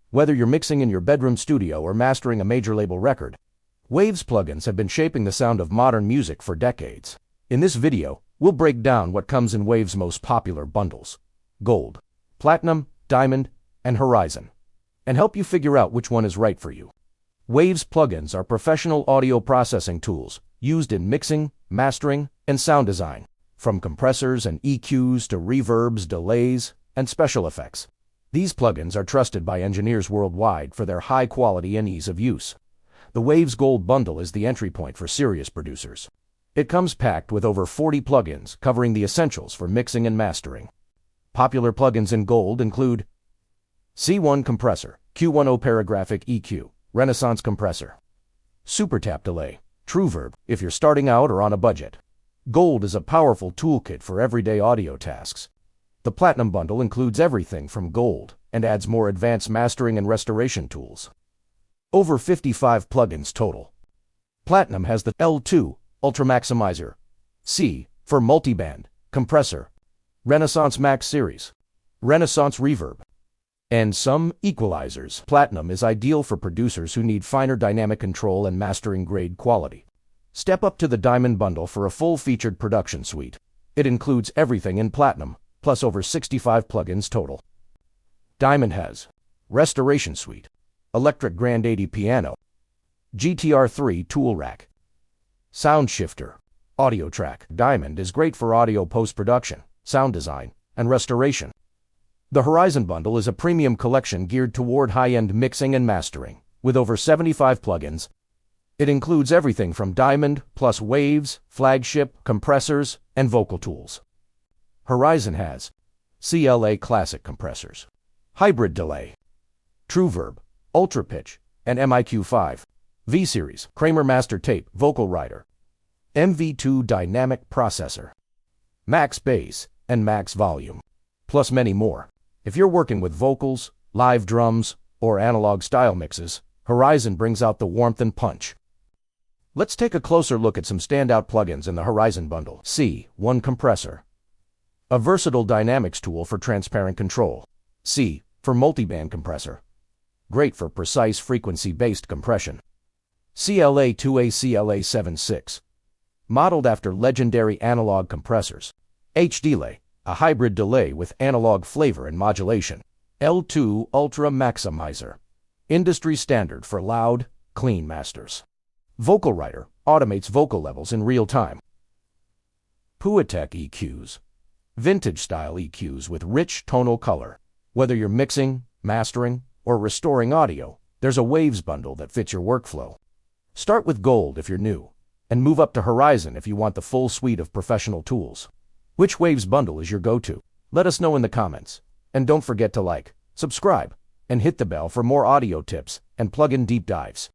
Whether you're mixing in your bedroom studio or mastering a major label record, Waves plugins have been shaping the sound of modern music for decades. In this video, we'll break down what comes in Waves' most popular bundles: Gold, Platinum, Diamond, and Horizon, and help you figure out which one is right for you. Waves plugins are professional audio processing tools used in mixing, mastering, and sound design, from compressors and EQs to reverbs, delays, and special effects. These plugins are trusted by engineers worldwide for their high quality and ease of use. The Waves Gold bundle is the entry point for serious producers. It comes packed with over 40 plugins covering the essentials for mixing and mastering. Popular plugins in Gold include C1 Compressor, Q10 Paragraphic EQ, Renaissance Compressor, Super Tap Delay, TrueVerb if you're starting out or on a budget. Gold is a powerful toolkit for everyday audio tasks. The Platinum bundle includes everything from Gold and adds more advanced mastering and restoration tools. Over 55 plugins total. Platinum has the L2 Ultramaximizer, C4 Multiband, Compressor, Renaissance Max Series, Renaissance Reverb, and some equalizers. Platinum is ideal for producers who need finer dynamic control and mastering grade quality. Step up to the Diamond bundle for a full-featured production suite. It includes everything in Platinum, plus over 65 plugins total. Diamond has Restoration Suite, Electric Grand 80 Piano, GTR3 Tool Rack, Sound Shifter, Audio Track. Diamond is great for audio post-production, sound design, and restoration. The Horizon bundle is a premium collection geared toward high-end mixing and mastering. With over 75 plugins, it includes everything from Diamond plus Waves, Flagship, compressors, and vocal tools. Horizon has CLA Classic compressors, Hybrid Delay, TrueVerb, Ultra Pitch, and MIQ5, V-Series, Kramer Master Tape, Vocal Writer, MV2 Dynamic Processor, Max Bass, and Max Volume, plus many more. If you're working with vocals, live drums, or analog style mixes, Horizon brings out the warmth and punch. Let's take a closer look at some standout plugins in the Horizon bundle. C1 Compressor, a versatile dynamics tool for transparent control. C4 Multiband Compressor, great for precise frequency-based compression. CLA2A CLA76, modeled after legendary analog compressors. H-Delay, a hybrid delay with analog flavor and modulation. L2 Ultramaximizer, industry standard for loud, clean masters. Vocal Writer automates vocal levels in real time. Puatech EQs, vintage-style EQs with rich tonal color. Whether you're mixing, mastering, or restoring audio, there's a Waves bundle that fits your workflow. Start with Gold if you're new, and move up to Horizon if you want the full suite of professional tools. Which Waves bundle is your go-to? Let us know in the comments. And don't forget to like, subscribe, and hit the bell for more audio tips and plugin deep dives.